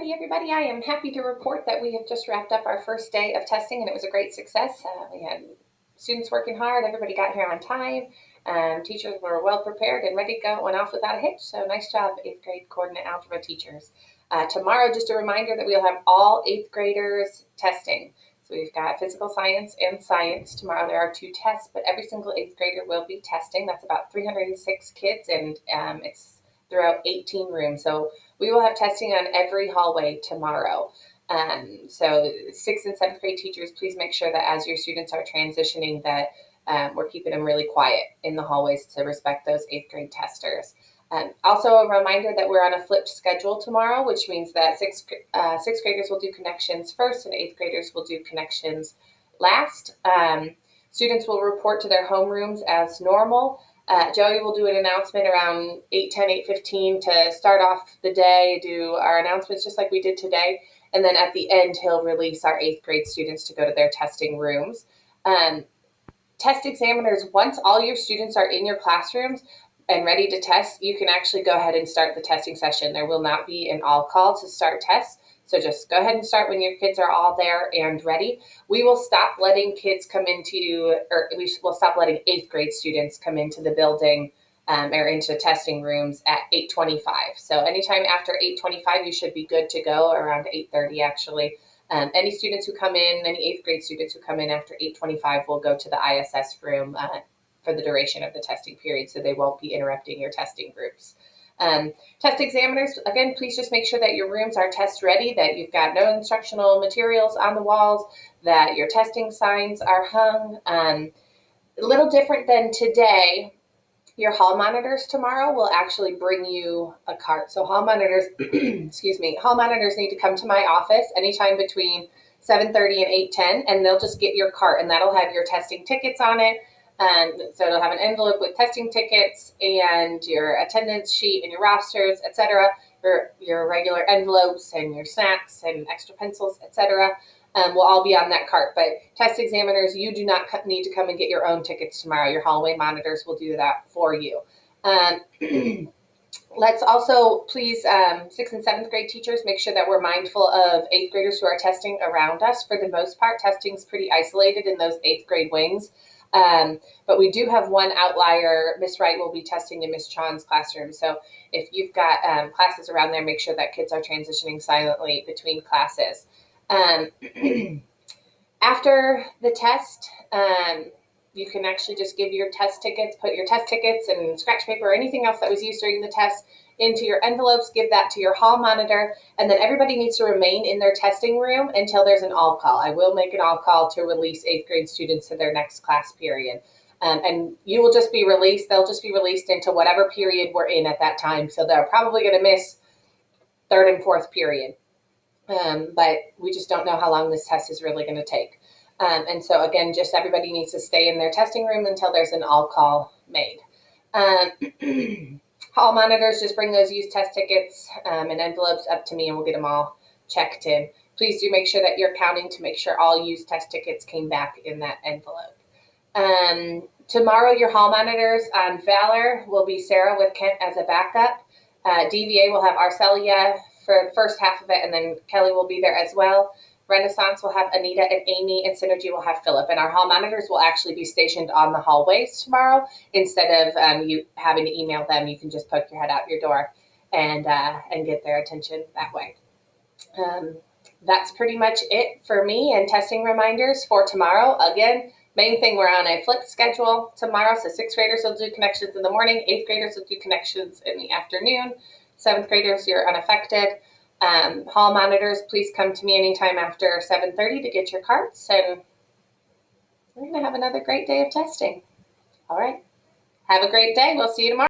Howdy everybody, I am happy to report that we have just wrapped up our first day of testing and it was a great success. We had students working hard, everybody got here on time, teachers were well prepared and ready to go, went off without a hitch, so nice job 8th grade coordinate algebra teachers. Tomorrow, just a reminder that we'll have all 8th graders testing. So we've got physical science and science. Tomorrow there are 2 tests, but every single 8th grader will be testing. That's about 306 kids and it's throughout 18 rooms. So we will have testing on every hallway tomorrow. So 6th and 7th grade teachers, please make sure that as your students are transitioning that we're keeping them really quiet in the hallways to respect those 8th grade testers. Also a reminder that we're on a flipped schedule tomorrow, which means that 6th graders will do connections first and 8th graders will do connections last. Students will report to their homerooms as normal. Joey will do an announcement around 8:10, 8:15 to start off the day, do our announcements just like we did today. And then at the end, he'll release our 8th grade students to go to their testing rooms. Test examiners, once all your students are in your classrooms and ready to test, you can actually go ahead and start the testing session. There will not be an all call to start tests. So just go ahead and start when your kids are all there and ready. We will stop letting kids come into, or we will stop letting 8th grade students come into the building or into testing rooms at 8:25. So anytime after 8:25, you should be good to go, around 8:30 actually. Any students who come in, any 8th grade students who come in after 8:25 will go to the ISS room for the duration of the testing period, so they won't be interrupting your testing groups. Test examiners, again, please just make sure that your rooms are test ready, that you've got no instructional materials on the walls, that your testing signs are hung. A little different than today, your hall monitors tomorrow will actually bring you a cart. So hall monitors, excuse me, hall monitors need to come to my office anytime between 7:30 and 8:10, and they'll just get your cart, and that'll have your testing tickets on it. And so it'll have an envelope with testing tickets and your attendance sheet and your rosters, etc., your regular envelopes and your snacks and extra pencils, etc. Will all be on that cart. But test examiners, you do not need to come and get your own tickets tomorrow. Your hallway monitors will do that for you. Let's also please, 6th and 7th grade teachers, make sure that we're mindful of 8th graders who are testing around us. For the most part, testing is pretty isolated in those 8th grade wings. But we do have one outlier. Miss Wright will be testing in Miss Chan's classroom. So if you've got classes around there, make sure that kids are transitioning silently between classes. After the test, you can actually just give your test tickets, put your test tickets and scratch paper or anything else that was used during the test into your envelopes, give that to your hall monitor, and then everybody needs to remain in their testing room until there's an all call. I will make an all call to release 8th grade students to their next class period. And you will just be released, they'll just be released into whatever period we're in at that time. So they're probably going to miss 3rd and 4th period. But we just don't know how long this test is really going to take. And so again, just everybody needs to stay in their testing room until there's an all call made. Hall monitors, just bring those used test tickets and envelopes up to me and we'll get them all checked in. Please do make sure that you're counting to make sure all used test tickets came back in that envelope. Tomorrow, your hall monitors on Valor will be Sarah with Kent as a backup. DVA will have Arcelia for the first half of it, and then Kelly will be there as well. Renaissance will have Anita and Amy, and Synergy will have Philip. And our hall monitors will actually be stationed on the hallways tomorrow. Instead of you having to email them, you can just poke your head out your door and get their attention that way. That's pretty much it for me and testing reminders for tomorrow. Again, main thing, we're on a flipped schedule tomorrow. So 6th graders will do connections in the morning, 8th graders will do connections in the afternoon. 7th graders, you're unaffected. Hall monitors, please come to me anytime after 7:30 to get your carts, and we're going to have another great day of testing. All right. Have a great day. We'll see you tomorrow.